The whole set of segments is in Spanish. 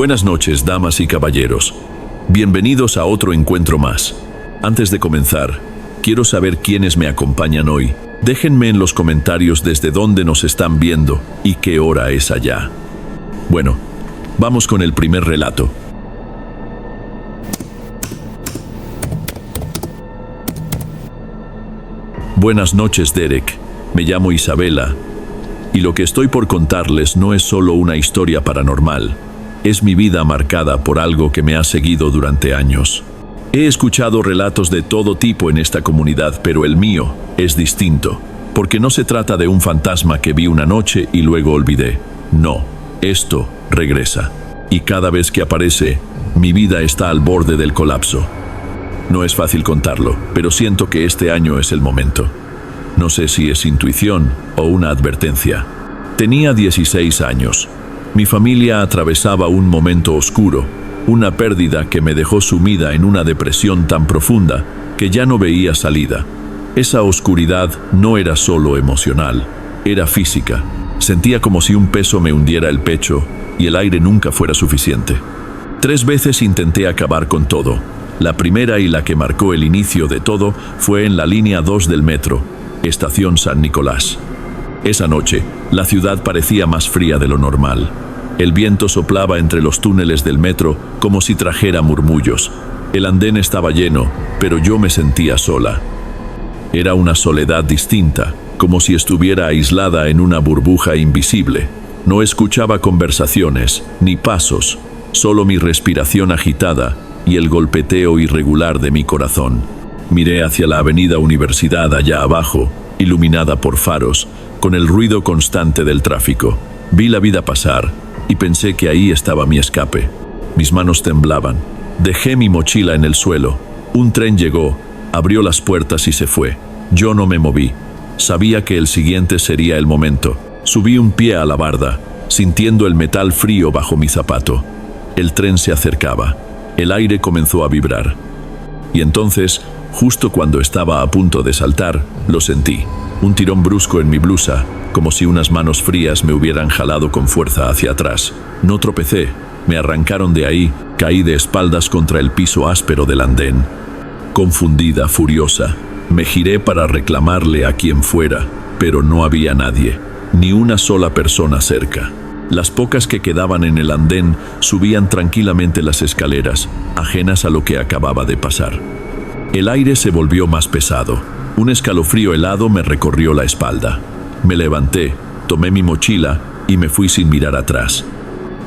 Buenas noches, damas y caballeros. Bienvenidos a otro encuentro más. Antes de comenzar, quiero saber quiénes me acompañan hoy. Déjenme en los comentarios desde dónde nos están viendo y qué hora es allá. Bueno, vamos con el primer relato. Buenas noches, Derek. Me llamo Isabela, y lo que estoy por contarles no es solo una historia paranormal. Es mi vida marcada por algo que me ha seguido durante años. He escuchado relatos de todo tipo en esta comunidad, pero el mío es distinto, porque no se trata de un fantasma que vi una noche y luego olvidé. No, esto regresa, y cada vez que aparece, mi vida está al borde del colapso. No es fácil contarlo, pero siento que este año es el momento. No sé si es intuición o una advertencia. Tenía 16 años. Mi familia atravesaba un momento oscuro, una pérdida que me dejó sumida en una depresión tan profunda que ya no veía salida. Esa oscuridad no era solo emocional, era física. Sentía como si un peso me hundiera el pecho y el aire nunca fuera suficiente. 3 veces intenté acabar con todo. La primera y la que marcó el inicio de todo fue en la línea 2 del metro, Estación San Nicolás. Esa noche, la ciudad parecía más fría de lo normal. El viento soplaba entre los túneles del metro como si trajera murmullos. El andén estaba lleno, pero yo me sentía sola. Era una soledad distinta, como si estuviera aislada en una burbuja invisible. No escuchaba conversaciones, ni pasos, solo mi respiración agitada y el golpeteo irregular de mi corazón. Miré hacia la avenida Universidad allá abajo, iluminada por faros, con el ruido constante del tráfico. Vi la vida pasar y pensé que ahí estaba mi escape. Mis manos temblaban. Dejé mi mochila en el suelo. Un tren llegó, abrió las puertas y se fue. Yo no me moví. Sabía que el siguiente sería el momento. Subí un pie a la barda, sintiendo el metal frío bajo mi zapato. El tren se acercaba. El aire comenzó a vibrar. Y entonces, justo cuando estaba a punto de saltar, lo sentí. Un tirón brusco en mi blusa, como si unas manos frías me hubieran jalado con fuerza hacia atrás. No tropecé, me arrancaron de ahí, caí de espaldas contra el piso áspero del andén. Confundida, furiosa, me giré para reclamarle a quien fuera, pero no había nadie, ni una sola persona cerca. Las pocas que quedaban en el andén subían tranquilamente las escaleras, ajenas a lo que acababa de pasar. El aire se volvió más pesado. Un escalofrío helado me recorrió la espalda. Me levanté, tomé mi mochila y me fui sin mirar atrás.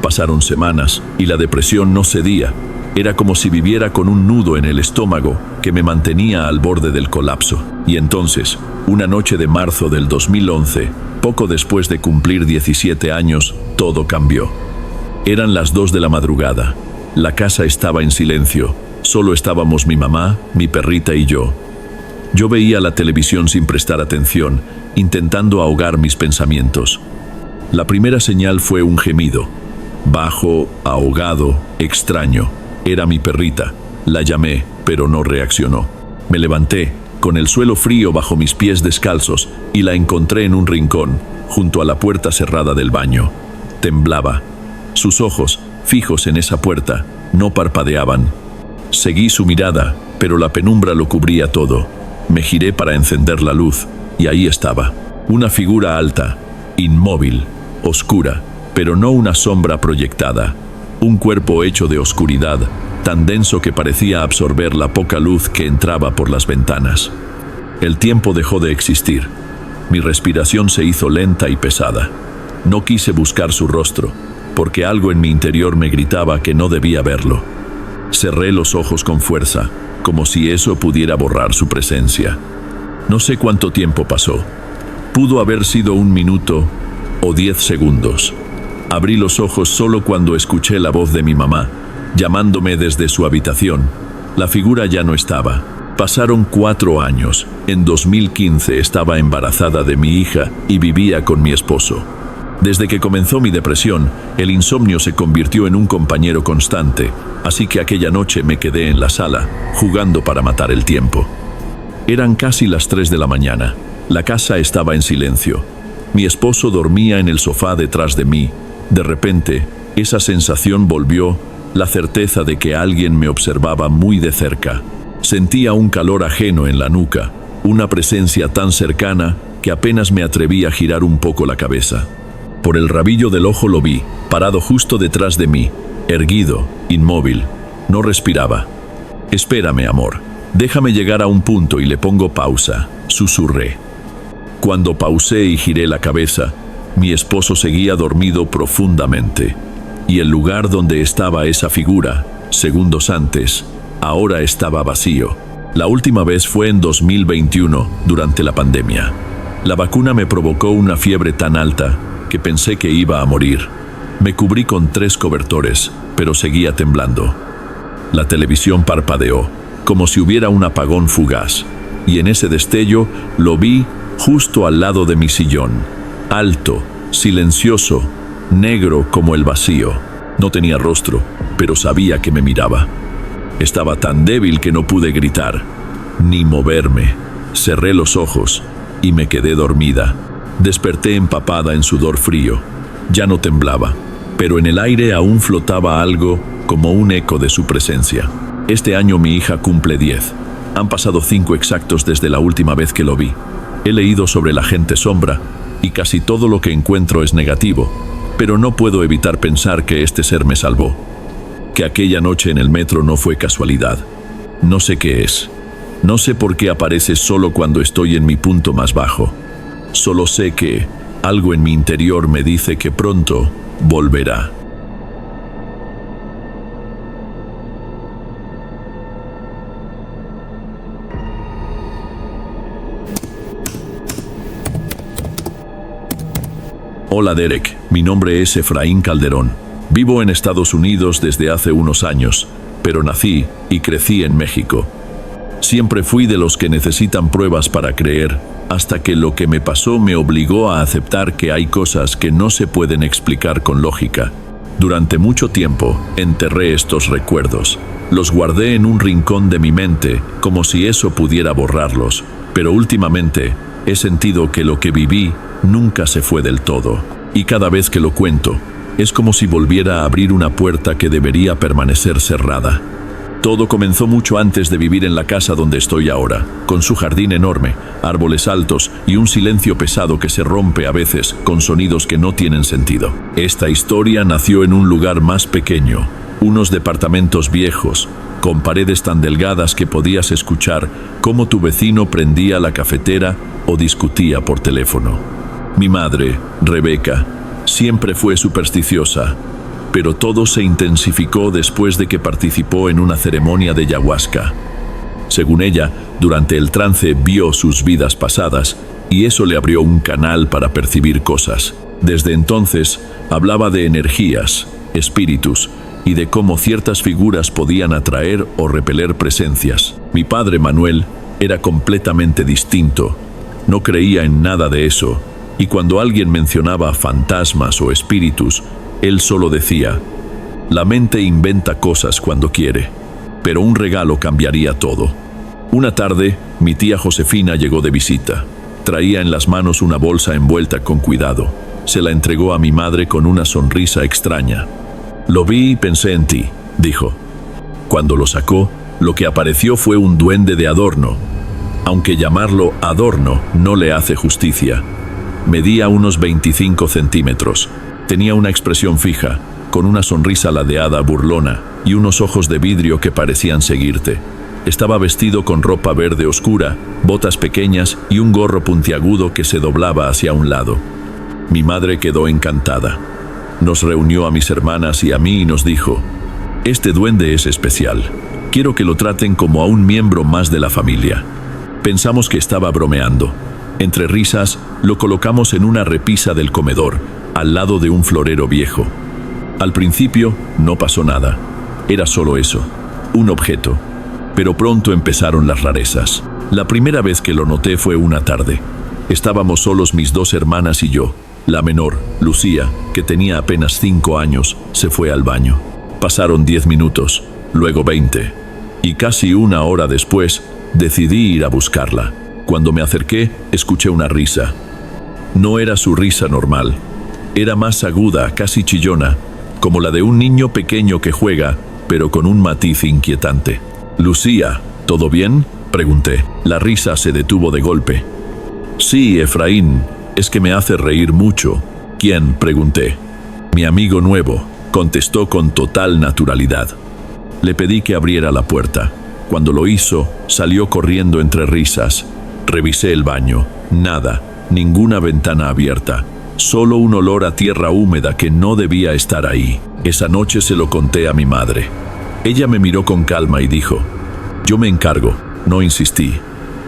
Pasaron semanas y la depresión no cedía. Era como si viviera con un nudo en el estómago que me mantenía al borde del colapso. Y entonces, una noche de marzo del 2011, poco después de cumplir 17 años, todo cambió. Eran las 2 de la madrugada. La casa estaba en silencio. Solo estábamos mi mamá, mi perrita y yo. Yo veía la televisión sin prestar atención, intentando ahogar mis pensamientos. La primera señal fue un gemido. Bajo, ahogado, extraño. Era mi perrita. La llamé, pero no reaccionó. Me levanté, con el suelo frío bajo mis pies descalzos, y la encontré en un rincón, junto a la puerta cerrada del baño. Temblaba. Sus ojos, fijos en esa puerta, no parpadeaban. Seguí su mirada, pero la penumbra lo cubría todo. Me giré para encender la luz, y ahí estaba. Una figura alta, inmóvil, oscura, pero no una sombra proyectada. Un cuerpo hecho de oscuridad, tan denso que parecía absorber la poca luz que entraba por las ventanas. El tiempo dejó de existir. Mi respiración se hizo lenta y pesada. No quise buscar su rostro, porque algo en mi interior me gritaba que no debía verlo. Cerré los ojos con fuerza, como si eso pudiera borrar su presencia. No sé cuánto tiempo pasó. Pudo haber sido 1 minuto o 10 segundos. Abrí los ojos solo cuando escuché la voz de mi mamá, llamándome desde su habitación. La figura ya no estaba. Pasaron 4 años. En 2015 estaba embarazada de mi hija y vivía con mi esposo. Desde que comenzó mi depresión, el insomnio se convirtió en un compañero constante, así que aquella noche me quedé en la sala, jugando para matar el tiempo. Eran casi las 3 de la mañana. La casa estaba en silencio. Mi esposo dormía en el sofá detrás de mí, De repente, esa sensación volvió, la certeza de que alguien me observaba muy de cerca. Sentía un calor ajeno en la nuca, una presencia tan cercana que apenas me atreví a girar un poco la cabeza. Por el rabillo del ojo lo vi, parado justo detrás de mí, erguido, inmóvil. No respiraba. «Espérame, amor. Déjame llegar a un punto y le pongo pausa», susurré. Cuando pausé y giré la cabeza, mi esposo seguía dormido profundamente, y el lugar donde estaba esa figura, segundos antes, ahora estaba vacío. La última vez fue en 2021, durante la pandemia. La vacuna me provocó una fiebre tan alta que pensé que iba a morir. Me cubrí con 3 cobertores, pero seguía temblando. La televisión parpadeó, como si hubiera un apagón fugaz, y en ese destello lo vi justo al lado de mi sillón, alto, silencioso, negro como el vacío. No tenía rostro, pero sabía que me miraba. Estaba tan débil que no pude gritar, ni moverme. Cerré los ojos y me quedé dormida. Desperté empapada en sudor frío. Ya no temblaba, pero en el aire aún flotaba algo como un eco de su presencia. Este año mi hija cumple 10. Han pasado 5 exactos desde la última vez que lo vi. He leído sobre la gente sombra y casi todo lo que encuentro es negativo, pero no puedo evitar pensar que este ser me salvó. Que aquella noche en el metro no fue casualidad. No sé qué es. No sé por qué aparece solo cuando estoy en mi punto más bajo. Solo sé que algo en mi interior me dice que pronto volverá. Hola Derek, mi nombre es Efraín Calderón. Vivo en Estados Unidos desde hace unos años, pero nací y crecí en México. Siempre fui de los que necesitan pruebas para creer, hasta que lo que me pasó me obligó a aceptar que hay cosas que no se pueden explicar con lógica. Durante mucho tiempo enterré estos recuerdos. Los guardé en un rincón de mi mente, como si eso pudiera borrarlos, pero últimamente he sentido que lo que viví nunca se fue del todo, y cada vez que lo cuento, es como si volviera a abrir una puerta que debería permanecer cerrada. Todo comenzó mucho antes de vivir en la casa donde estoy ahora, con su jardín enorme, árboles altos y un silencio pesado que se rompe a veces con sonidos que no tienen sentido. Esta historia nació en un lugar más pequeño, unos departamentos viejos, con paredes tan delgadas que podías escuchar cómo tu vecino prendía la cafetera o discutía por teléfono. Mi madre, Rebeca, siempre fue supersticiosa, pero todo se intensificó después de que participó en una ceremonia de ayahuasca. Según ella, durante el trance vio sus vidas pasadas y eso le abrió un canal para percibir cosas. Desde entonces, hablaba de energías, espíritus y de cómo ciertas figuras podían atraer o repeler presencias. Mi padre, Manuel, era completamente distinto. No creía en nada de eso, y cuando alguien mencionaba fantasmas o espíritus, él solo decía: la mente inventa cosas cuando quiere, pero un regalo cambiaría todo. Una tarde, mi tía Josefina llegó de visita. Traía en las manos una bolsa envuelta con cuidado. Se la entregó a mi madre con una sonrisa extraña. «Lo vi y pensé en ti», dijo. Cuando lo sacó, lo que apareció fue un duende de adorno. Aunque llamarlo adorno no le hace justicia. Medía unos 25 centímetros. Tenía una expresión fija, con una sonrisa ladeada burlona y unos ojos de vidrio que parecían seguirte. Estaba vestido con ropa verde oscura, botas pequeñas y un gorro puntiagudo que se doblaba hacia un lado. Mi madre quedó encantada. Nos reunió a mis hermanas y a mí y nos dijo: «Este duende es especial. Quiero que lo traten como a un miembro más de la familia». Pensamos que estaba bromeando. Entre risas, lo colocamos en una repisa del comedor, al lado de un florero viejo. Al principio, no pasó nada. Era solo eso, un objeto. Pero pronto empezaron las rarezas. La primera vez que lo noté fue una tarde. Estábamos solos mis 2 hermanas y yo. La menor, Lucía, que tenía apenas 5 años, se fue al baño. Pasaron 10 minutos, luego 20. Y casi una hora después, decidí ir a buscarla. Cuando me acerqué, escuché una risa. No era su risa normal. Era más aguda, casi chillona, como la de un niño pequeño que juega, pero con un matiz inquietante. «Lucía, ¿todo bien?», pregunté. La risa se detuvo de golpe. «Sí, Efraín, es que me hace reír mucho». «¿Quién?», pregunté. «Mi amigo nuevo», contestó con total naturalidad. Le pedí que abriera la puerta. Cuando lo hizo, salió corriendo entre risas. Revisé el baño. Nada, ninguna ventana abierta. Solo un olor a tierra húmeda que no debía estar ahí. Esa noche se lo conté a mi madre. Ella me miró con calma y dijo: «Yo me encargo». No insistí.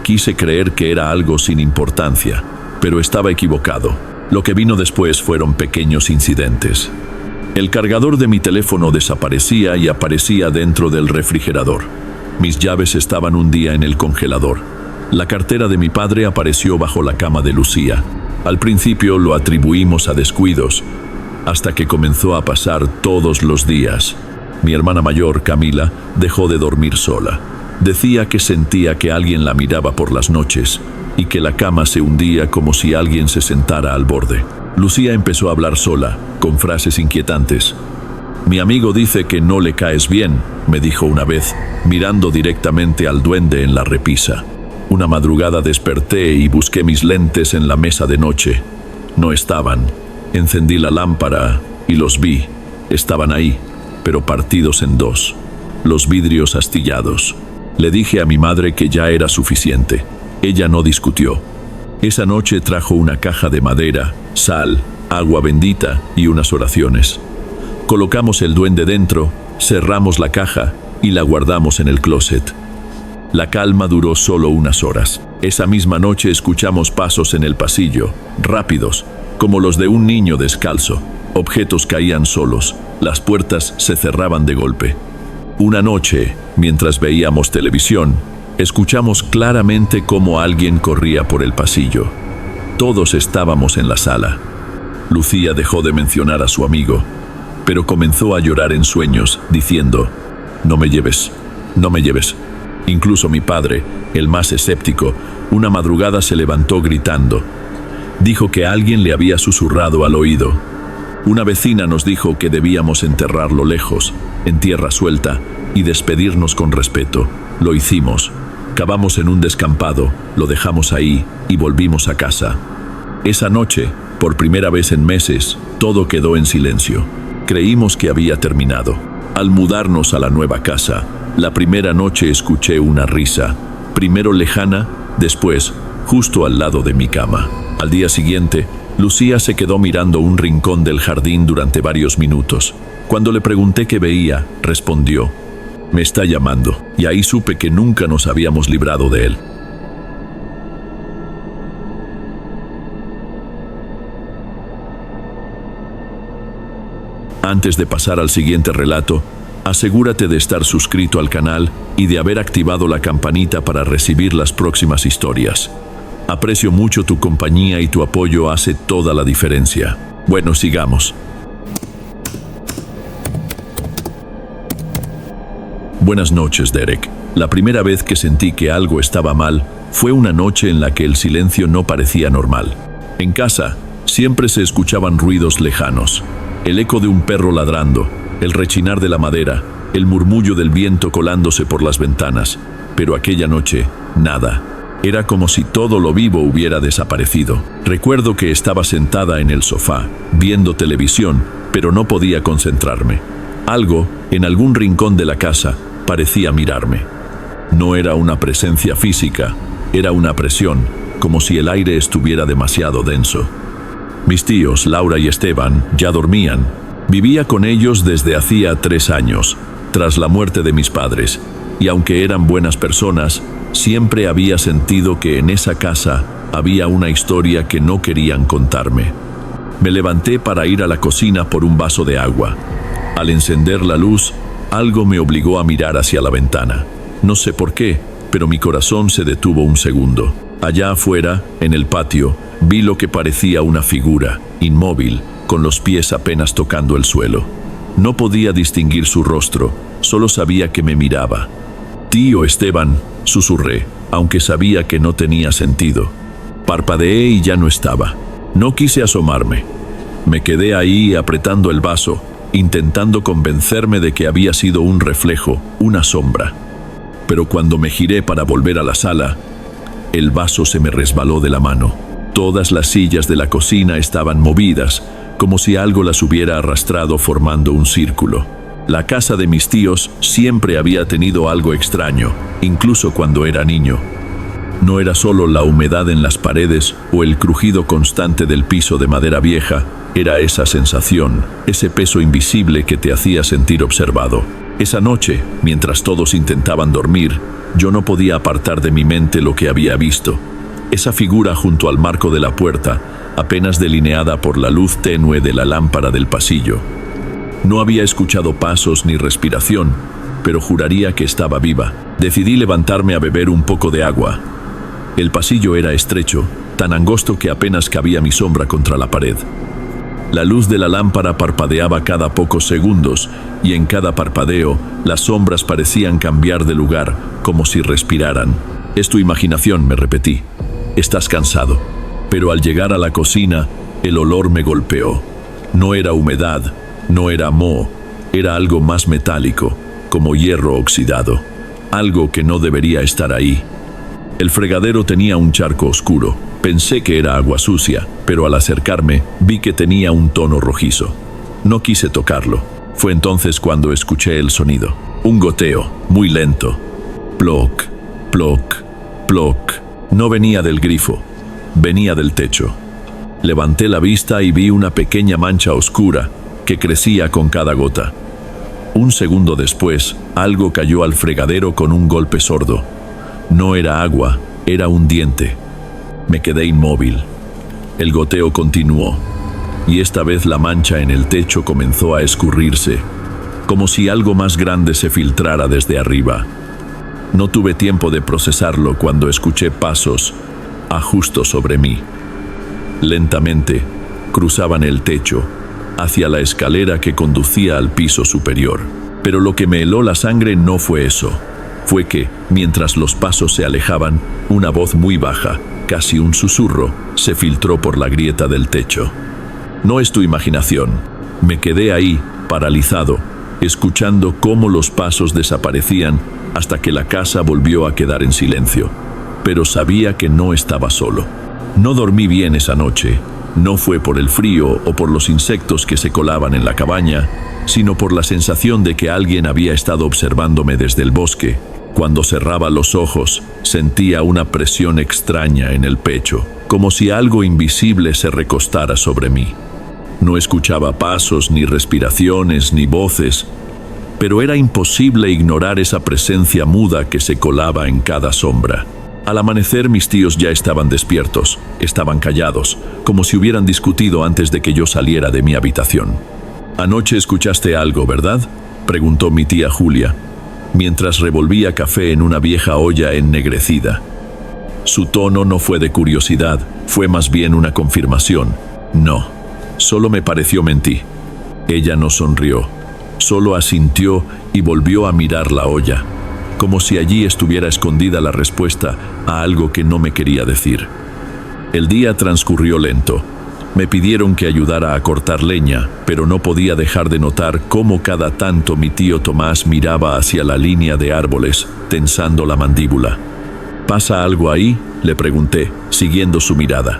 Quise creer que era algo sin importancia, pero estaba equivocado. Lo que vino después fueron pequeños incidentes. El cargador de mi teléfono desaparecía y aparecía dentro del refrigerador. Mis llaves estaban un día en el congelador. La cartera de mi padre apareció bajo la cama de Lucía. Al principio lo atribuimos a descuidos, hasta que comenzó a pasar todos los días. Mi hermana mayor, Camila, dejó de dormir sola. Decía que sentía que alguien la miraba por las noches y que la cama se hundía como si alguien se sentara al borde. Lucía empezó a hablar sola, con frases inquietantes. «Mi amigo dice que no le caes bien», me dijo una vez, mirando directamente al duende en la repisa. Una madrugada desperté y busqué mis lentes en la mesa de noche. No estaban. Encendí la lámpara y los vi. Estaban ahí, pero partidos en dos. Los vidrios astillados. Le dije a mi madre que ya era suficiente. Ella no discutió. Esa noche trajo una caja de madera, sal, agua bendita y unas oraciones. Colocamos el duende dentro, cerramos la caja y la guardamos en el closet. La calma duró solo unas horas. Esa misma noche escuchamos pasos en el pasillo, rápidos, como los de un niño descalzo. Objetos caían solos, las puertas se cerraban de golpe. Una noche, mientras veíamos televisión, escuchamos claramente cómo alguien corría por el pasillo. Todos estábamos en la sala. Lucía dejó de mencionar a su amigo, pero comenzó a llorar en sueños, diciendo: «No me lleves, no me lleves». Incluso mi padre, el más escéptico, una madrugada se levantó gritando. Dijo que alguien le había susurrado al oído. Una vecina nos dijo que debíamos enterrarlo lejos, en tierra suelta, y despedirnos con respeto. Lo hicimos. Cavamos en un descampado, lo dejamos ahí y volvimos a casa. Esa noche, por primera vez en meses, todo quedó en silencio. Creímos que había terminado. Al mudarnos a la nueva casa, la primera noche escuché una risa, primero lejana, después justo al lado de mi cama. Al día siguiente, Lucía se quedó mirando un rincón del jardín durante varios minutos. Cuando le pregunté qué veía, respondió: «Me está llamando», y ahí supe que nunca nos habíamos librado de él. Antes de pasar al siguiente relato, asegúrate de estar suscrito al canal y de haber activado la campanita para recibir las próximas historias. Aprecio mucho tu compañía y tu apoyo hace toda la diferencia. Bueno, sigamos. Buenas noches, Derek. La primera vez que sentí que algo estaba mal fue una noche en la que el silencio no parecía normal. En casa, siempre se escuchaban ruidos lejanos. El eco de un perro ladrando, el rechinar de la madera, el murmullo del viento colándose por las ventanas. Pero aquella noche, nada. Era como si todo lo vivo hubiera desaparecido. Recuerdo que estaba sentada en el sofá, viendo televisión, pero no podía concentrarme. Algo, en algún rincón de la casa, parecía mirarme. No era una presencia física, era una presión, como si el aire estuviera demasiado denso. Mis tíos, Laura y Esteban, ya dormían. Vivía con ellos desde hacía 3 años, tras la muerte de mis padres, y aunque eran buenas personas, siempre había sentido que en esa casa había una historia que no querían contarme. Me levanté para ir a la cocina por un vaso de agua. Al encender la luz, algo me obligó a mirar hacia la ventana. No sé por qué, pero mi corazón se detuvo un segundo. Allá afuera, en el patio, vi lo que parecía una figura, inmóvil, con los pies apenas tocando el suelo. No podía distinguir su rostro, solo sabía que me miraba. «Tío Esteban», susurré, aunque sabía que no tenía sentido. Parpadeé y ya no estaba. No quise asomarme. Me quedé ahí apretando el vaso, intentando convencerme de que había sido un reflejo, una sombra. Pero cuando me giré para volver a la sala, el vaso se me resbaló de la mano. Todas las sillas de la cocina estaban movidas, como si algo las hubiera arrastrado formando un círculo. La casa de mis tíos siempre había tenido algo extraño, incluso cuando era niño. No era solo la humedad en las paredes o el crujido constante del piso de madera vieja, era esa sensación, ese peso invisible que te hacía sentir observado. Esa noche, mientras todos intentaban dormir, yo no podía apartar de mi mente lo que había visto. Esa figura junto al marco de la puerta, apenas delineada por la luz tenue de la lámpara del pasillo. No había escuchado pasos ni respiración, pero juraría que estaba viva. Decidí levantarme a beber un poco de agua. El pasillo era estrecho, tan angosto que apenas cabía mi sombra contra la pared. La luz de la lámpara parpadeaba cada pocos segundos, y en cada parpadeo, las sombras parecían cambiar de lugar, como si respiraran. «Es tu imaginación», me repetí. «Estás cansado». Pero al llegar a la cocina, el olor me golpeó. No era humedad, no era moho, era algo más metálico, como hierro oxidado. Algo que no debería estar ahí. El fregadero tenía un charco oscuro. Pensé que era agua sucia, pero al acercarme vi que tenía un tono rojizo. No quise tocarlo. Fue entonces cuando escuché el sonido. Un goteo, muy lento. Ploc, ploc, ploc. No venía del grifo, venía del techo. Levanté la vista y vi una pequeña mancha oscura que crecía con cada gota. Un segundo después, algo cayó al fregadero con un golpe sordo. No era agua, era un diente. Me quedé inmóvil. El goteo continuó, y esta vez la mancha en el techo comenzó a escurrirse, como si algo más grande se filtrara desde arriba. No tuve tiempo de procesarlo cuando escuché pasos justo sobre mí. Lentamente, cruzaban el techo, hacia la escalera que conducía al piso superior. Pero lo que me heló la sangre no fue eso. Fue que, mientras los pasos se alejaban, una voz muy baja, casi un susurro, se filtró por la grieta del techo. «No es tu imaginación». Me quedé ahí, paralizado, escuchando cómo los pasos desaparecían hasta que la casa volvió a quedar en silencio. Pero sabía que no estaba solo. No dormí bien esa noche. No fue por el frío o por los insectos que se colaban en la cabaña, sino por la sensación de que alguien había estado observándome desde el bosque. Cuando cerraba los ojos, sentía una presión extraña en el pecho, como si algo invisible se recostara sobre mí. No escuchaba pasos, ni respiraciones, ni voces, pero era imposible ignorar esa presencia muda que se colaba en cada sombra. Al amanecer mis tíos ya estaban despiertos, estaban callados, como si hubieran discutido antes de que yo saliera de mi habitación. «Anoche escuchaste algo, ¿verdad?», preguntó mi tía Julia, mientras revolvía café en una vieja olla ennegrecida. Su tono no fue de curiosidad, fue más bien una confirmación. «No, solo me pareció mentir». Ella no sonrió, solo asintió y volvió a mirar la olla, como si allí estuviera escondida la respuesta a algo que no me quería decir. El día transcurrió lento. Me pidieron que ayudara a cortar leña, pero no podía dejar de notar cómo cada tanto mi tío Tomás miraba hacia la línea de árboles, tensando la mandíbula. «¿Pasa algo ahí?», le pregunté, siguiendo su mirada.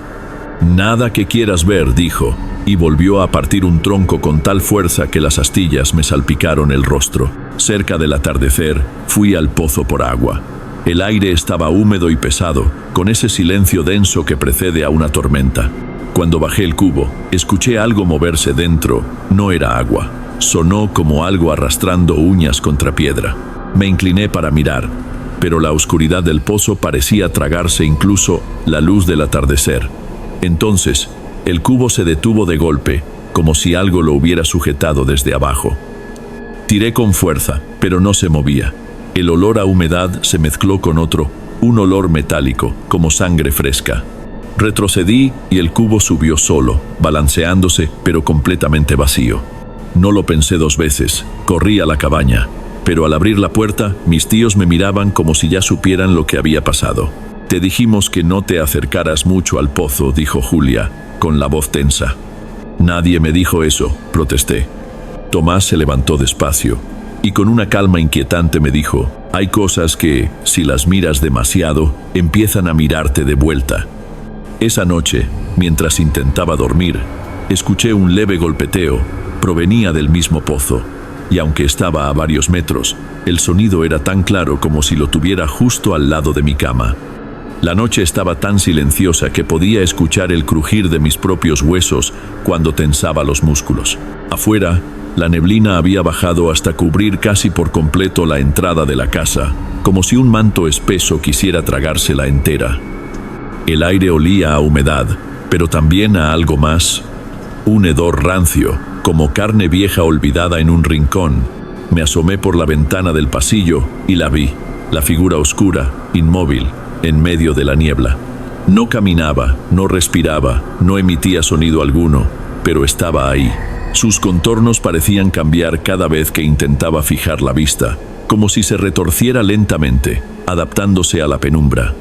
«Nada que quieras ver», dijo, y volvió a partir un tronco con tal fuerza que las astillas me salpicaron el rostro. Cerca del atardecer, fui al pozo por agua. El aire estaba húmedo y pesado, con ese silencio denso que precede a una tormenta. Cuando bajé el cubo, escuché algo moverse dentro. No era agua. Sonó como algo arrastrando uñas contra piedra. Me incliné para mirar, pero la oscuridad del pozo parecía tragarse incluso la luz del atardecer. Entonces, el cubo se detuvo de golpe, como si algo lo hubiera sujetado desde abajo. Tiré con fuerza, pero no se movía. El olor a humedad se mezcló con otro, un olor metálico, como sangre fresca. Retrocedí y el cubo subió solo, balanceándose, pero completamente vacío. No lo pensé dos veces, corrí a la cabaña, pero al abrir la puerta, mis tíos me miraban como si ya supieran lo que había pasado. «Te dijimos que no te acercaras mucho al pozo», dijo Julia, con la voz tensa. Nadie me dijo eso, protesté. Tomás se levantó despacio y con una calma inquietante me dijo: hay cosas que, si las miras demasiado, empiezan a mirarte de vuelta. Esa noche, mientras intentaba dormir, escuché un leve golpeteo. Provenía del mismo pozo, y aunque estaba a varios metros, el sonido era tan claro como si lo tuviera justo al lado de mi cama. La noche estaba tan silenciosa que podía escuchar el crujir de mis propios huesos cuando tensaba los músculos. Afuera, la neblina había bajado hasta cubrir casi por completo la entrada de la casa, como si un manto espeso quisiera tragársela entera. El aire olía a humedad, pero también a algo más, un hedor rancio, como carne vieja olvidada en un rincón. Me asomé por la ventana del pasillo y la vi, la figura oscura, inmóvil, en medio de la niebla. No caminaba, no respiraba, no emitía sonido alguno, pero estaba ahí. Sus contornos parecían cambiar cada vez que intentaba fijar la vista, como si se retorciera lentamente, adaptándose a la penumbra.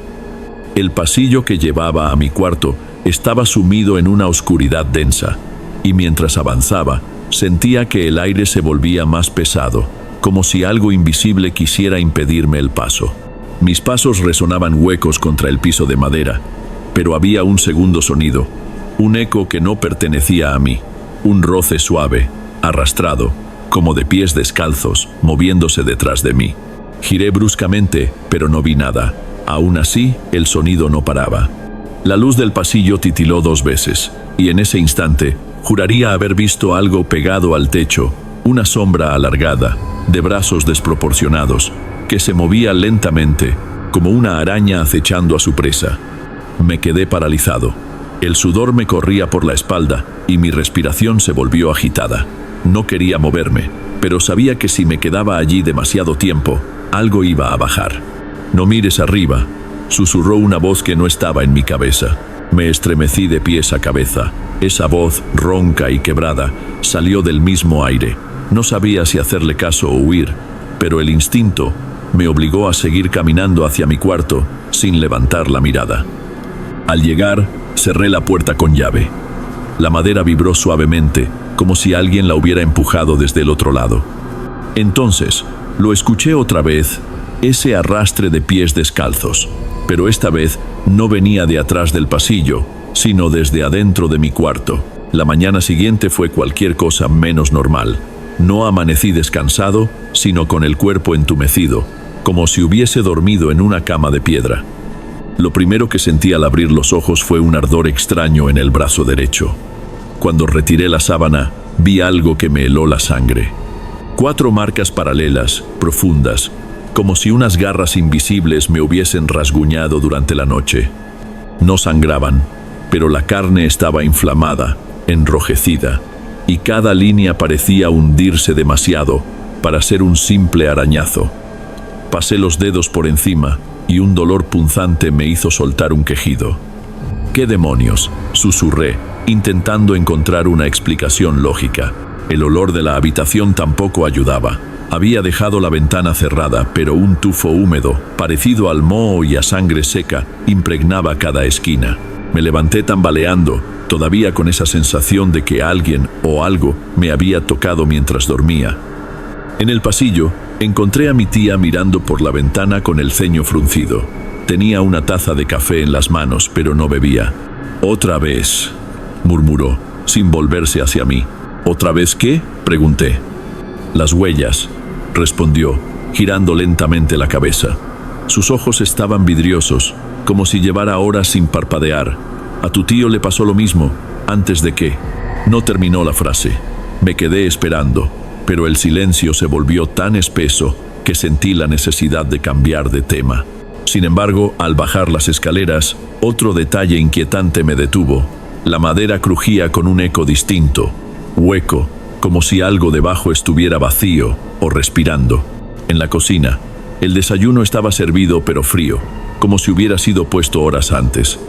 El pasillo que llevaba a mi cuarto estaba sumido en una oscuridad densa, y mientras avanzaba, sentía que el aire se volvía más pesado, como si algo invisible quisiera impedirme el paso. Mis pasos resonaban huecos contra el piso de madera, pero había un segundo sonido, un eco que no pertenecía a mí, un roce suave, arrastrado, como de pies descalzos, moviéndose detrás de mí. Giré bruscamente, pero no vi nada. Aún así, el sonido no paraba. La luz del pasillo titiló 2 veces, y en ese instante, juraría haber visto algo pegado al techo, una sombra alargada, de brazos desproporcionados, que se movía lentamente, como una araña acechando a su presa. Me quedé paralizado. El sudor me corría por la espalda, y mi respiración se volvió agitada. No quería moverme, pero sabía que si me quedaba allí demasiado tiempo, algo iba a bajar. «No mires arriba», susurró una voz que no estaba en mi cabeza. Me estremecí de pies a cabeza. Esa voz, ronca y quebrada, salió del mismo aire. No sabía si hacerle caso o huir, pero el instinto me obligó a seguir caminando hacia mi cuarto, sin levantar la mirada. Al llegar, cerré la puerta con llave. La madera vibró suavemente, como si alguien la hubiera empujado desde el otro lado. Entonces, lo escuché otra vez, ese arrastre de pies descalzos, pero esta vez no venía de atrás del pasillo, sino desde adentro de mi cuarto. La mañana siguiente fue cualquier cosa menos normal. No amanecí descansado, sino con el cuerpo entumecido, como si hubiese dormido en una cama de piedra. Lo primero que sentí al abrir los ojos fue un ardor extraño en el brazo derecho. Cuando retiré la sábana, vi algo que me heló la sangre. 4 marcas paralelas, profundas, como si unas garras invisibles me hubiesen rasguñado durante la noche. No sangraban, pero la carne estaba inflamada, enrojecida, y cada línea parecía hundirse demasiado para ser un simple arañazo. Pasé los dedos por encima y un dolor punzante me hizo soltar un quejido. «¿Qué demonios?», susurré, intentando encontrar una explicación lógica. El olor de la habitación tampoco ayudaba. Había dejado la ventana cerrada, pero un tufo húmedo, parecido al moho y a sangre seca, impregnaba cada esquina. Me levanté tambaleando, todavía con esa sensación de que alguien o algo me había tocado mientras dormía. En el pasillo, encontré a mi tía mirando por la ventana con el ceño fruncido. Tenía una taza de café en las manos, pero no bebía. «Otra vez», murmuró, sin volverse hacia mí. «¿Otra vez qué?», pregunté. «Las huellas», respondió, girando lentamente la cabeza. Sus ojos estaban vidriosos, como si llevara horas sin parpadear. «A tu tío le pasó lo mismo, antes de que…». No terminó la frase. Me quedé esperando, pero el silencio se volvió tan espeso que sentí la necesidad de cambiar de tema. Sin embargo, al bajar las escaleras, otro detalle inquietante me detuvo. La madera crujía con un eco distinto, hueco, como si algo debajo estuviera vacío o respirando. En la cocina, el desayuno estaba servido pero frío, como si hubiera sido puesto horas antes.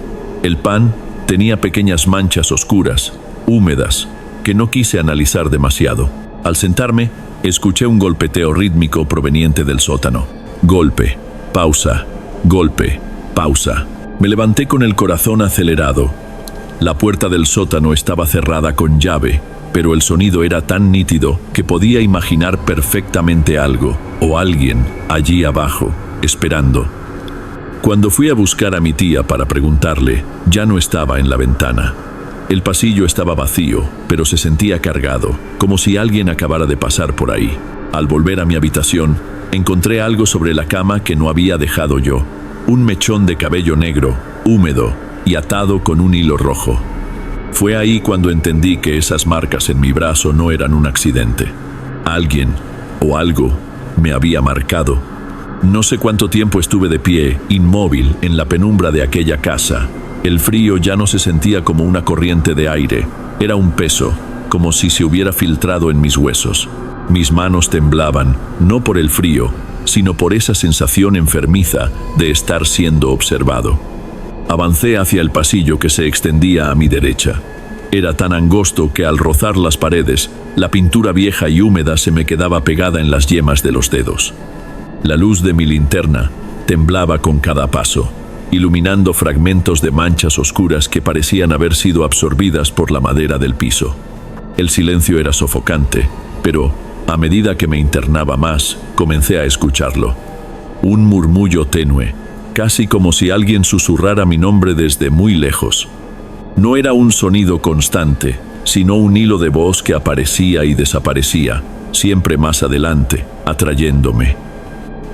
El pan tenía pequeñas manchas oscuras, húmedas, que no quise analizar demasiado. Al sentarme, escuché un golpeteo rítmico proveniente del sótano. Golpe, pausa, golpe, pausa. Me levanté con el corazón acelerado. La puerta del sótano estaba cerrada con llave, pero el sonido era tan nítido que podía imaginar perfectamente algo o alguien allí abajo, esperando. Cuando fui a buscar a mi tía para preguntarle, ya no estaba en la ventana. El pasillo estaba vacío, pero se sentía cargado, como si alguien acabara de pasar por ahí. Al volver a mi habitación, encontré algo sobre la cama que no había dejado yo. Un mechón de cabello negro, húmedo y atado con un hilo rojo. Fue ahí cuando entendí que esas marcas en mi brazo no eran un accidente. Alguien o algo me había marcado. No sé cuánto tiempo estuve de pie, inmóvil, en la penumbra de aquella casa. El frío ya no se sentía como una corriente de aire. Era un peso, como si se hubiera filtrado en mis huesos. Mis manos temblaban, no por el frío, sino por esa sensación enfermiza de estar siendo observado. Avancé hacia el pasillo que se extendía a mi derecha. Era tan angosto que al rozar las paredes, la pintura vieja y húmeda se me quedaba pegada en las yemas de los dedos. La luz de mi linterna temblaba con cada paso, iluminando fragmentos de manchas oscuras que parecían haber sido absorbidas por la madera del piso. El silencio era sofocante, pero a medida que me internaba más, comencé a escucharlo. Un murmullo tenue, casi como si alguien susurrara mi nombre desde muy lejos. No era un sonido constante, sino un hilo de voz que aparecía y desaparecía, siempre más adelante, atrayéndome.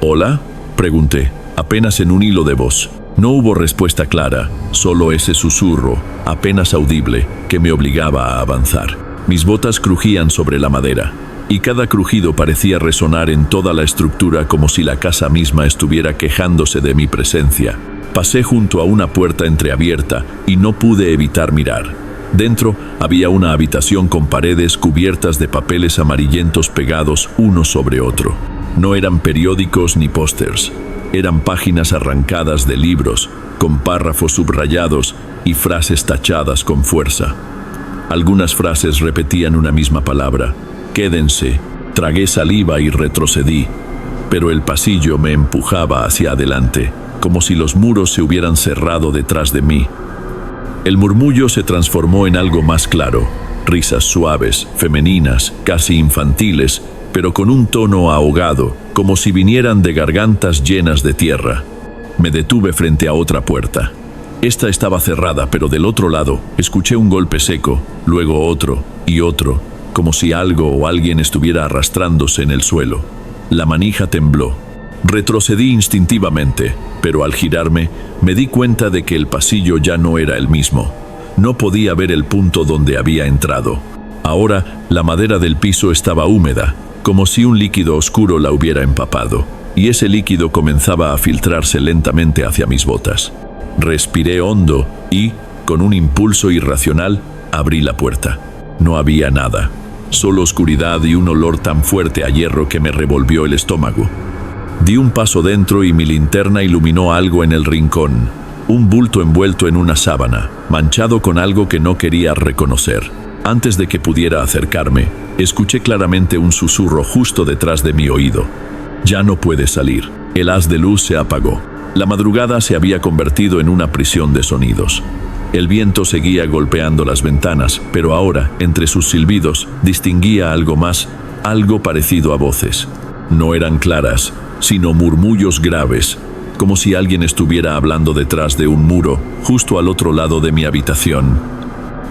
¿Hola?, pregunté, apenas en un hilo de voz. No hubo respuesta clara, solo ese susurro, apenas audible, que me obligaba a avanzar. Mis botas crujían sobre la madera, y cada crujido parecía resonar en toda la estructura como si la casa misma estuviera quejándose de mi presencia. Pasé junto a una puerta entreabierta y no pude evitar mirar. Dentro había una habitación con paredes cubiertas de papeles amarillentos pegados uno sobre otro. No eran periódicos ni pósters, eran páginas arrancadas de libros, con párrafos subrayados y frases tachadas con fuerza. Algunas frases repetían una misma palabra: quédense. Tragué saliva y retrocedí, pero el pasillo me empujaba hacia adelante, como si los muros se hubieran cerrado detrás de mí. El murmullo se transformó en algo más claro, risas suaves, femeninas, casi infantiles, pero con un tono ahogado, como si vinieran de gargantas llenas de tierra. Me detuve frente a otra puerta. Esta estaba cerrada, pero del otro lado escuché un golpe seco, luego otro y otro, como si algo o alguien estuviera arrastrándose en el suelo. La manija tembló. Retrocedí instintivamente, pero al girarme me di cuenta de que el pasillo ya no era el mismo. No podía ver el punto donde había entrado. Ahora la madera del piso estaba húmeda, como si un líquido oscuro la hubiera empapado, y ese líquido comenzaba a filtrarse lentamente hacia mis botas. Respiré hondo y, con un impulso irracional, abrí la puerta. No había nada, solo oscuridad y un olor tan fuerte a hierro que me revolvió el estómago. Di un paso dentro y mi linterna iluminó algo en el rincón, un bulto envuelto en una sábana, manchado con algo que no quería reconocer. Antes de que pudiera acercarme, escuché claramente un susurro justo detrás de mi oído. Ya no puedes salir. El haz de luz se apagó. La madrugada se había convertido en una prisión de sonidos. El viento seguía golpeando las ventanas, pero ahora, entre sus silbidos, distinguía algo más, algo parecido a voces. No eran claras, sino murmullos graves, como si alguien estuviera hablando detrás de un muro, justo al otro lado de mi habitación.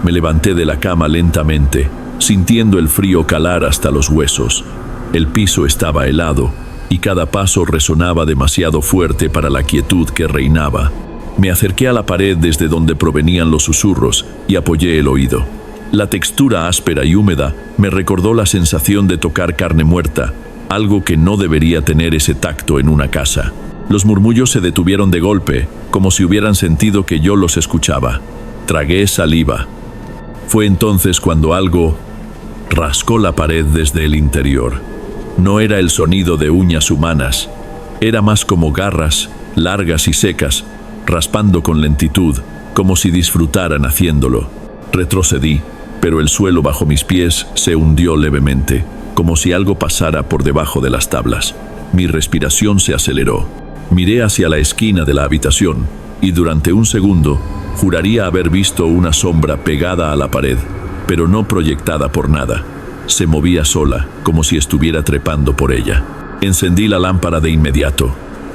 Me levanté de la cama lentamente, sintiendo el frío calar hasta los huesos. El piso estaba helado, y cada paso resonaba demasiado fuerte para la quietud que reinaba. Me acerqué a la pared desde donde provenían los susurros y apoyé el oído. La textura áspera y húmeda me recordó la sensación de tocar carne muerta, algo que no debería tener ese tacto en una casa. Los murmullos se detuvieron de golpe, como si hubieran sentido que yo los escuchaba. Tragué saliva. Fue entonces cuando algo rascó la pared desde el interior. No era el sonido de uñas humanas, era más como garras, largas y secas, raspando con lentitud, como si disfrutaran haciéndolo. Retrocedí, pero el suelo bajo mis pies se hundió levemente, como si algo pasara por debajo de las tablas. Mi respiración se aceleró. Miré hacia la esquina de la habitación, y durante un segundo Juraría haber visto una sombra pegada a la pared, pero no proyectada por nada. Se movía sola, como si estuviera trepando por ella. Encendí la lámpara de inmediato.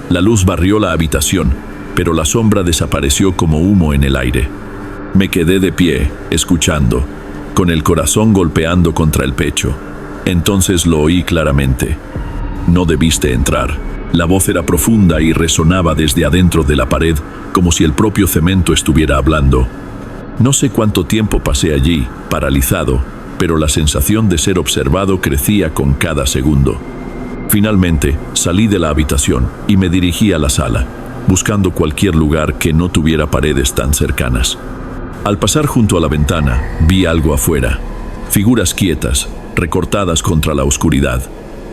La luz barrió la habitación, pero la sombra desapareció como humo en el aire. Me quedé de pie, escuchando, con el corazón golpeando contra el pecho. Entonces lo oí claramente. No debiste entrar. La voz era profunda y resonaba desde adentro de la pared, como si el propio cemento estuviera hablando. No sé cuánto tiempo pasé allí, paralizado, pero la sensación de ser observado crecía con cada segundo. Finalmente, salí de la habitación y me dirigí a la sala, buscando cualquier lugar que no tuviera paredes tan cercanas. Al pasar junto a la ventana, vi algo afuera. Figuras quietas, recortadas contra la oscuridad.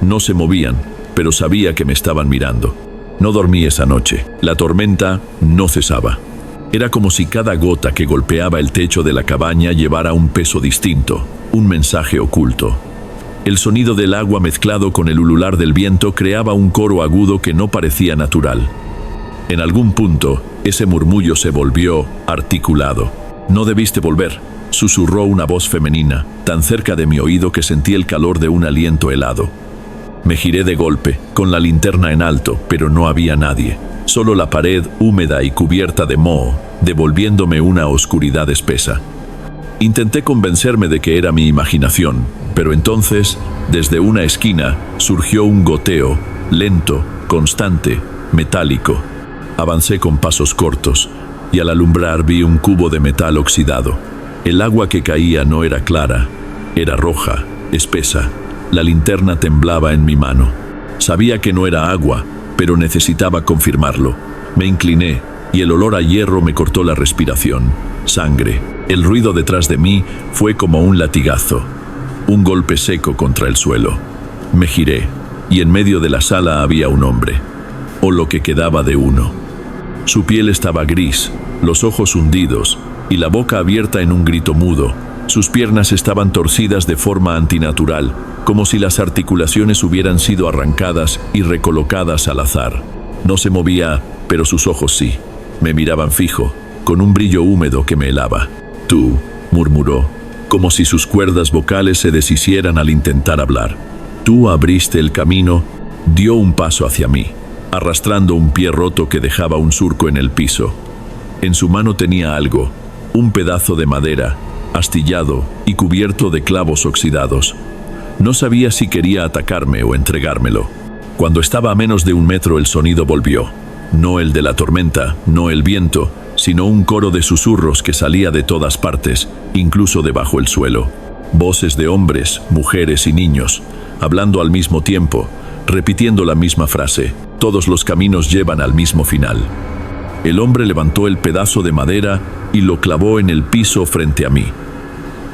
No se movían, pero sabía que me estaban mirando. No dormí esa noche. La tormenta no cesaba. Era como si cada gota que golpeaba el techo de la cabaña llevara un peso distinto, un mensaje oculto. El sonido del agua mezclado con el ulular del viento creaba un coro agudo que no parecía natural. En algún punto, ese murmullo se volvió articulado. «No debiste volver», susurró una voz femenina, tan cerca de mi oído que sentí el calor de un aliento helado. Me giré de golpe, con la linterna en alto, pero no había nadie. Solo la pared húmeda y cubierta de moho, devolviéndome una oscuridad espesa. Intenté convencerme de que era mi imaginación, pero entonces, desde una esquina, surgió un goteo, lento, constante, metálico. Avancé con pasos cortos, y al alumbrar vi un cubo de metal oxidado. El agua que caía no era clara, era roja, espesa. La linterna temblaba en mi mano. Sabía que no era agua, pero necesitaba confirmarlo. Me incliné, y el olor a hierro me cortó la respiración. Sangre. El ruido detrás de mí fue como un latigazo, un golpe seco contra el suelo. Me giré, y en medio de la sala había un hombre, o lo que quedaba de uno. Su piel estaba gris, los ojos hundidos, y la boca abierta en un grito mudo. Sus piernas estaban torcidas de forma antinatural, como si las articulaciones hubieran sido arrancadas y recolocadas al azar. No se movía, pero sus ojos sí. Me miraban fijo, con un brillo húmedo que me helaba. «Tú», murmuró, como si sus cuerdas vocales se deshicieran al intentar hablar. «Tú abriste el camino», dio un paso hacia mí, arrastrando un pie roto que dejaba un surco en el piso. En su mano tenía algo, un pedazo de madera, astillado y cubierto de clavos oxidados. No sabía si quería atacarme o entregármelo. Cuando estaba a menos de 1 metro el sonido volvió. No el de la tormenta, no el viento, sino un coro de susurros que salía de todas partes, incluso debajo el suelo. Voces de hombres, mujeres y niños, hablando al mismo tiempo, repitiendo la misma frase: «Todos los caminos llevan al mismo final». El hombre levantó el pedazo de madera y lo clavó en el piso frente a mí.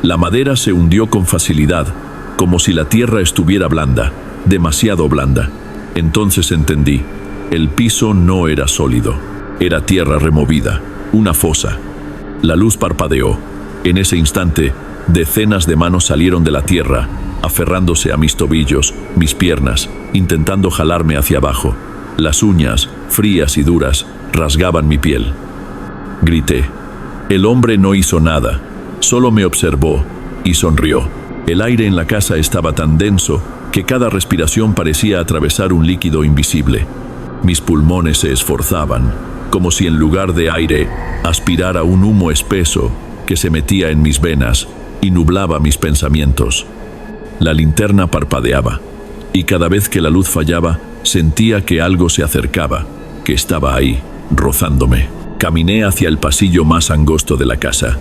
La madera se hundió con facilidad, como si la tierra estuviera blanda, demasiado blanda. Entonces entendí, el piso no era sólido, era tierra removida, una fosa. La luz parpadeó. En ese instante, decenas de manos salieron de la tierra, aferrándose a mis tobillos, mis piernas, intentando jalarme hacia abajo. Las uñas, frías y duras, rasgaban mi piel. Grité. El hombre no hizo nada, solo me observó y sonrió. El aire en la casa estaba tan denso que cada respiración parecía atravesar un líquido invisible. Mis pulmones se esforzaban, como si en lugar de aire aspirara un humo espeso que se metía en mis venas y nublaba mis pensamientos. La linterna parpadeaba, y cada vez que la luz fallaba, sentía que algo se acercaba, que estaba ahí, rozándome. Caminé hacia el pasillo más angosto de la casa.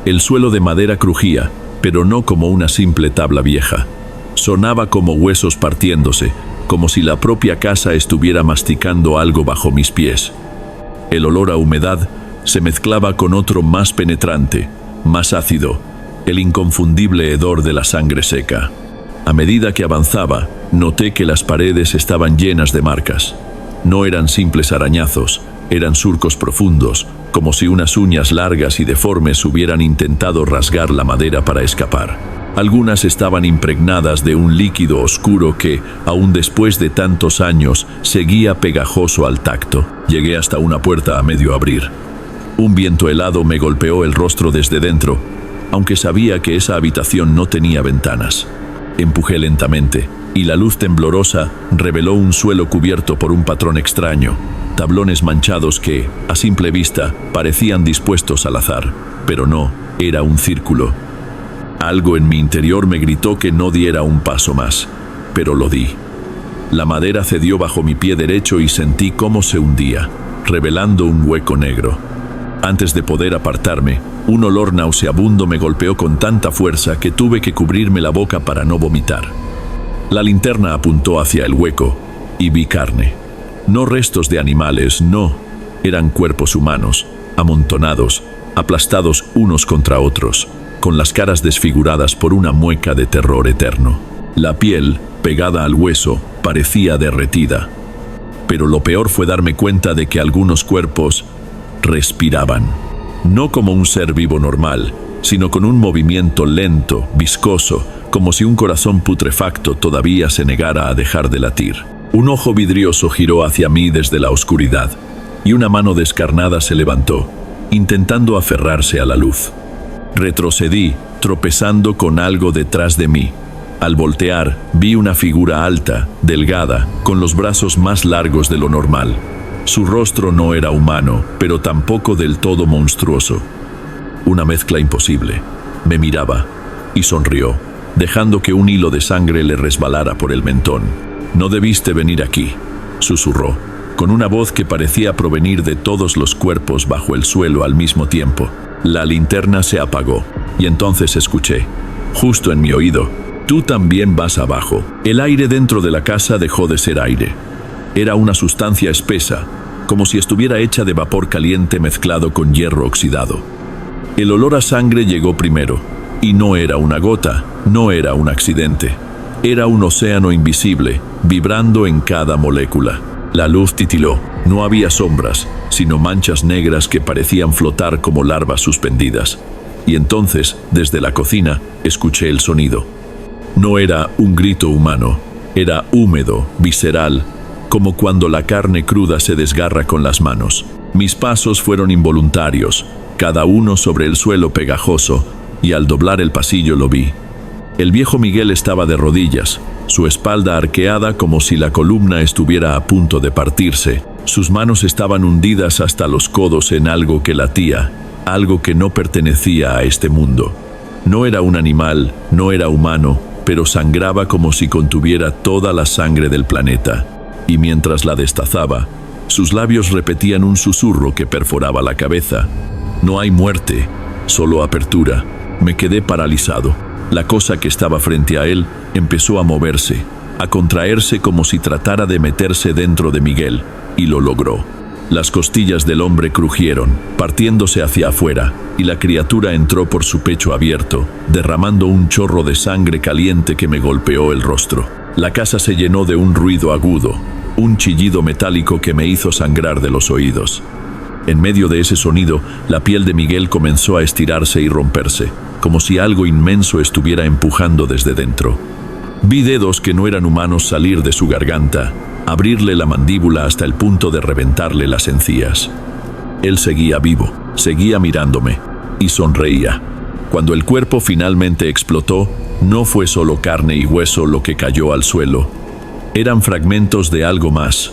El suelo de madera crujía, pero no como una simple tabla vieja. Sonaba como huesos partiéndose, como si la propia casa estuviera masticando algo bajo mis pies. El olor a humedad se mezclaba con otro más penetrante, más ácido, el inconfundible hedor de la sangre seca. A medida que avanzaba, noté que las paredes estaban llenas de marcas. No eran simples arañazos, eran surcos profundos, como si unas uñas largas y deformes hubieran intentado rasgar la madera para escapar. Algunas estaban impregnadas de un líquido oscuro que, aún después de tantos años, seguía pegajoso al tacto. Llegué hasta una puerta a medio abrir. Un viento helado me golpeó el rostro desde dentro, aunque sabía que esa habitación no tenía ventanas. Empujé lentamente, y la luz temblorosa reveló un suelo cubierto por un patrón extraño, tablones manchados que, a simple vista, parecían dispuestos al azar, pero no, era un círculo. Algo en mi interior me gritó que no diera un paso más, pero lo di. La madera cedió bajo mi pie derecho y sentí cómo se hundía, revelando un hueco negro. Antes de poder apartarme, un olor nauseabundo me golpeó con tanta fuerza que tuve que cubrirme la boca para no vomitar. La linterna apuntó hacia el hueco y vi carne. No restos de animales, no. Eran cuerpos humanos, amontonados, aplastados unos contra otros, con las caras desfiguradas por una mueca de terror eterno. La piel, pegada al hueso, parecía derretida. Pero lo peor fue darme cuenta de que algunos cuerpos respiraban. No como un ser vivo normal, sino con un movimiento lento, viscoso, como si un corazón putrefacto todavía se negara a dejar de latir. Un ojo vidrioso giró hacia mí desde la oscuridad, y una mano descarnada se levantó, intentando aferrarse a la luz. Retrocedí, tropezando con algo detrás de mí. Al voltear, vi una figura alta, delgada, con los brazos más largos de lo normal. Su rostro no era humano, pero tampoco del todo monstruoso. Una mezcla imposible. Me miraba y sonrió, dejando que un hilo de sangre le resbalara por el mentón. «No debiste venir aquí», susurró, con una voz que parecía provenir de todos los cuerpos bajo el suelo al mismo tiempo. La linterna se apagó, y entonces escuché, justo en mi oído: «Tú también vas abajo». El aire dentro de la casa dejó de ser aire. Era una sustancia espesa, como si estuviera hecha de vapor caliente mezclado con hierro oxidado. El olor a sangre llegó primero, y no era una gota, no era un accidente. Era un océano invisible, vibrando en cada molécula. La luz titiló. No había sombras, sino manchas negras que parecían flotar como larvas suspendidas. Y entonces, desde la cocina, escuché el sonido. No era un grito humano, era húmedo, visceral, como cuando la carne cruda se desgarra con las manos. Mis pasos fueron involuntarios, cada uno sobre el suelo pegajoso, y al doblar el pasillo lo vi. El viejo Miguel estaba de rodillas, su espalda arqueada como si la columna estuviera a punto de partirse. Sus manos estaban hundidas hasta los codos en algo que latía, algo que no pertenecía a este mundo. No era un animal, no era humano, pero sangraba como si contuviera toda la sangre del planeta. Y mientras la destazaba, sus labios repetían un susurro que perforaba la cabeza. No hay muerte, solo apertura. Me quedé paralizado. La cosa que estaba frente a él empezó a moverse, a contraerse como si tratara de meterse dentro de Miguel, y lo logró. Las costillas del hombre crujieron, partiéndose hacia afuera, y la criatura entró por su pecho abierto, derramando un chorro de sangre caliente que me golpeó el rostro. La casa se llenó de un ruido agudo, un chillido metálico que me hizo sangrar de los oídos. En medio de ese sonido, la piel de Miguel comenzó a estirarse y romperse, como si algo inmenso estuviera empujando desde dentro. Vi dedos que no eran humanos salir de su garganta, abrirle la mandíbula hasta el punto de reventarle las encías. Él seguía vivo, seguía mirándome, y sonreía. Cuando el cuerpo finalmente explotó, no fue solo carne y hueso lo que cayó al suelo. Eran fragmentos de algo más,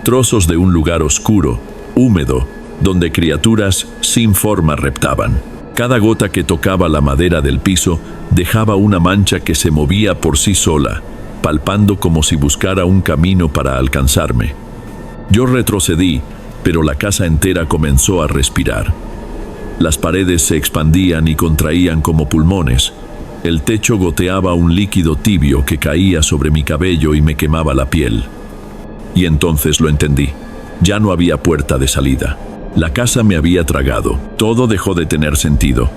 trozos de un lugar oscuro, húmedo, donde criaturas sin forma reptaban. Cada gota que tocaba la madera del piso dejaba una mancha que se movía por sí sola, palpando como si buscara un camino para alcanzarme. Yo retrocedí, pero la casa entera comenzó a respirar. Las paredes se expandían y contraían como pulmones. El techo goteaba un líquido tibio que caía sobre mi cabello y me quemaba la piel. Y entonces lo entendí. Ya no había puerta de salida. La casa me había tragado. Todo dejó de tener sentido.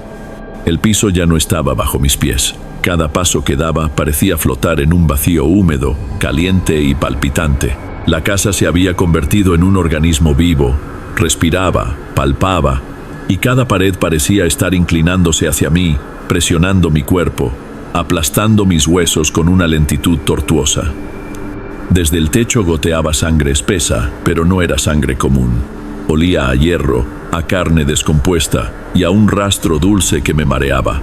El piso ya no estaba bajo mis pies. Cada paso que daba parecía flotar en un vacío húmedo, caliente y palpitante. La casa se había convertido en un organismo vivo. Respiraba, palpaba, y cada pared parecía estar inclinándose hacia mí, presionando mi cuerpo, aplastando mis huesos con una lentitud tortuosa. Desde el techo goteaba sangre espesa, pero no era sangre común. Olía a hierro, a carne descompuesta y a un rastro dulce que me mareaba.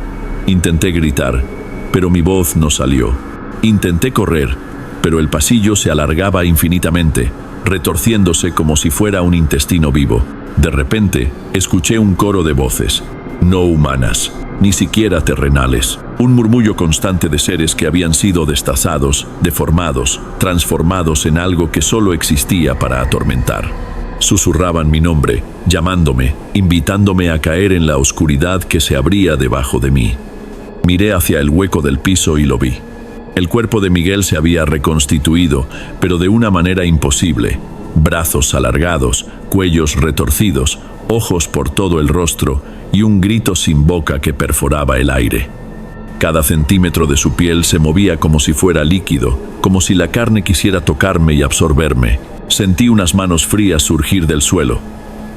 Intenté gritar, pero mi voz no salió. Intenté correr, pero el pasillo se alargaba infinitamente, retorciéndose como si fuera un intestino vivo. De repente, escuché un coro de voces, no humanas, ni siquiera terrenales. Un murmullo constante de seres que habían sido destazados, deformados, transformados en algo que solo existía para atormentar. Susurraban mi nombre, llamándome, invitándome a caer en la oscuridad que se abría debajo de mí. Miré hacia el hueco del piso y lo vi. El cuerpo de Miguel se había reconstituido, pero de una manera imposible. Brazos alargados, cuellos retorcidos, ojos por todo el rostro y un grito sin boca que perforaba el aire. Cada centímetro de su piel se movía como si fuera líquido, como si la carne quisiera tocarme y absorberme. Sentí unas manos frías surgir del suelo.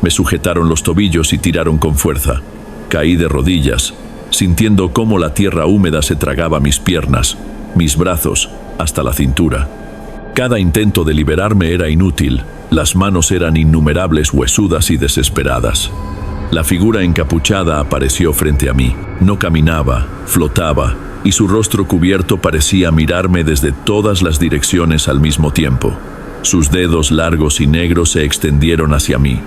Me sujetaron los tobillos y tiraron con fuerza. Caí de rodillas, sintiendo cómo la tierra húmeda se tragaba mis piernas, mis brazos, hasta la cintura. Cada intento de liberarme era inútil. Las manos eran innumerables, huesudas y desesperadas. La figura encapuchada apareció frente a mí. No caminaba, flotaba, y su rostro cubierto parecía mirarme desde todas las direcciones al mismo tiempo. Sus dedos largos y negros se extendieron hacia mí.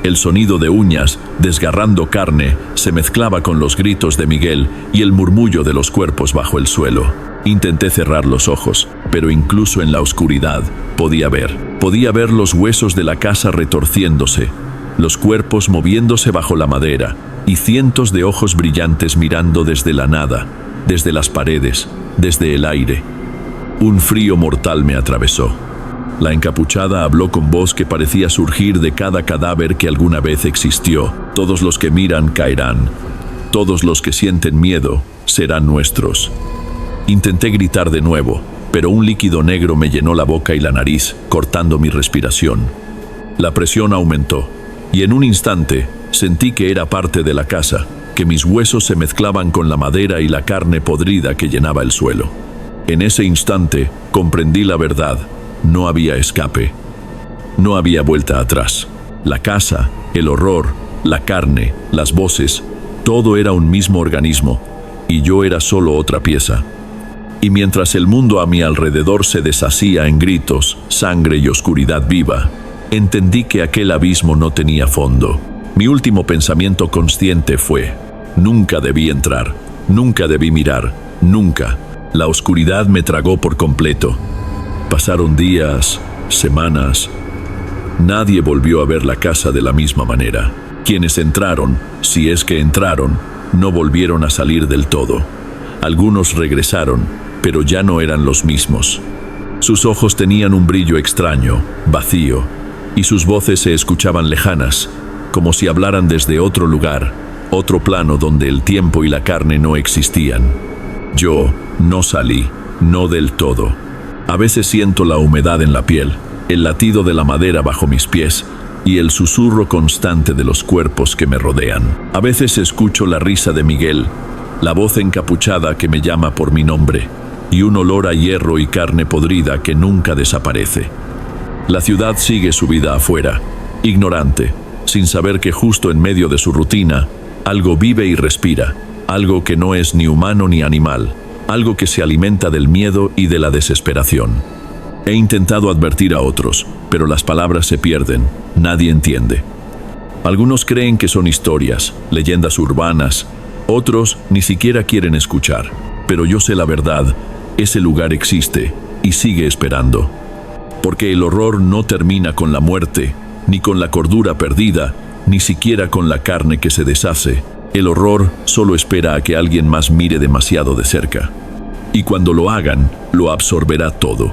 El sonido de uñas, desgarrando carne, se mezclaba con los gritos de Miguel y el murmullo de los cuerpos bajo el suelo. Intenté cerrar los ojos, pero incluso en la oscuridad podía ver los huesos de la casa retorciéndose, los cuerpos moviéndose bajo la madera y cientos de ojos brillantes mirando desde la nada, desde las paredes, desde el aire. Un frío mortal me atravesó. La encapuchada habló con voz que parecía surgir de cada cadáver que alguna vez existió. Todos los que miran caerán. Todos los que sienten miedo serán nuestros. Intenté gritar de nuevo, pero un líquido negro me llenó la boca y la nariz, cortando mi respiración. La presión aumentó, y en un instante sentí que era parte de la casa, que mis huesos se mezclaban con la madera y la carne podrida que llenaba el suelo. En ese instante comprendí la verdad. No había escape. No había vuelta atrás. La casa, el horror, la carne, las voces, todo era un mismo organismo, y yo era solo otra pieza. Y mientras el mundo a mi alrededor se deshacía en gritos, sangre y oscuridad viva, entendí que aquel abismo no tenía fondo. Mi último pensamiento consciente fue: nunca debí entrar, nunca debí mirar, nunca. La oscuridad me tragó por completo. Pasaron días, semanas. Nadie volvió a ver la casa de la misma manera. Quienes entraron, si es que entraron, no volvieron a salir del todo. Algunos regresaron, pero ya no eran los mismos. Sus ojos tenían un brillo extraño, vacío, y sus voces se escuchaban lejanas, como si hablaran desde otro lugar, otro plano donde el tiempo y la carne no existían. Yo no salí, no del todo. A veces siento la humedad en la piel, el latido de la madera bajo mis pies y el susurro constante de los cuerpos que me rodean. A veces escucho la risa de Miguel, la voz encapuchada que me llama por mi nombre, y un olor a hierro y carne podrida que nunca desaparece. La ciudad sigue su vida afuera, ignorante, sin saber que justo en medio de su rutina, algo vive y respira, algo que no es ni humano ni animal, algo que se alimenta del miedo y de la desesperación. He intentado advertir a otros, pero las palabras se pierden, nadie entiende. Algunos creen que son historias, leyendas urbanas, otros ni siquiera quieren escuchar, pero yo sé la verdad, ese lugar existe y sigue esperando. Porque el horror no termina con la muerte, ni con la cordura perdida, ni siquiera con la carne que se deshace. El horror solo espera a que alguien más mire demasiado de cerca. Y cuando lo hagan, lo absorberá todo.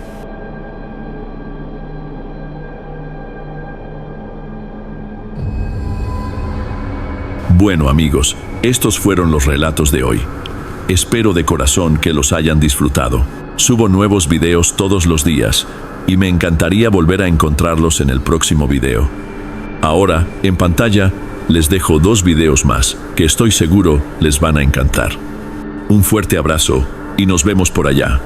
Bueno amigos, estos fueron los relatos de hoy. Espero de corazón que los hayan disfrutado. Subo nuevos videos todos los días y me encantaría volver a encontrarlos en el próximo video. Ahora, en pantalla, les dejo 2 videos más que estoy seguro les van a encantar. Un fuerte abrazo y nos vemos por allá.